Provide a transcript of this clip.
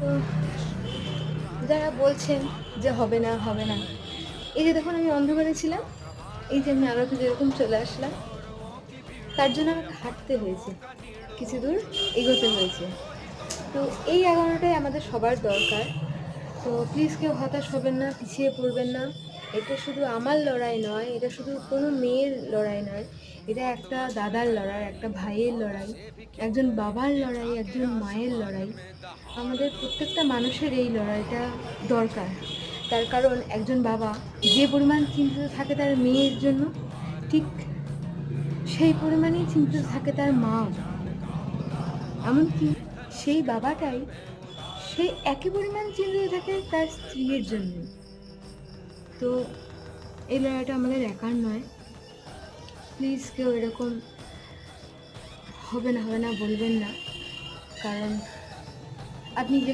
তো যারা বলছেন যে হবে না, হবে না, এই যে দেখুন আমি অন্ধকারে ছিলাম, এই যে আমি আলোতে যেরকম চলে আসলাম, তার জন্য আমাকে হাঁটতে হয়েছে। কিছু দূর এগোতে হয়েছে। তো এই এগোনোটাই আমাদের সবার দরকার। তো প্লিজ কেউ হতাশ হবেন না, পিছিয়ে পড়বেন না। এটা শুধু আমার লড়াই নয়, এটা শুধু কোনো মেয়ের লড়াই নয়। এটা একটা দাদার লড়াই, একটা ভাইয়ের লড়াই, একজন বাবার লড়াই, একজন মায়ের লড়াই। আমাদের প্রত্যেকটা মানুষের এই লড়াইটা দরকার। তার কারণ একজন বাবা যে পরিমাণ চিন্তিত থাকে তার মেয়ের জন্য, ঠিক সেই পরিমাণেই চিন্তিত থাকে তার মাও। এমনকি সেই বাবাটাই সেই একই পরিমাণ চিন্তিত থাকে তার স্ত্রীর জন্য। তো এই লড়াইটা আমাদের একার নয়। প্লিজ কেউ এরকম হবে না, হবে না বলবেন না। কারণ আপনি যে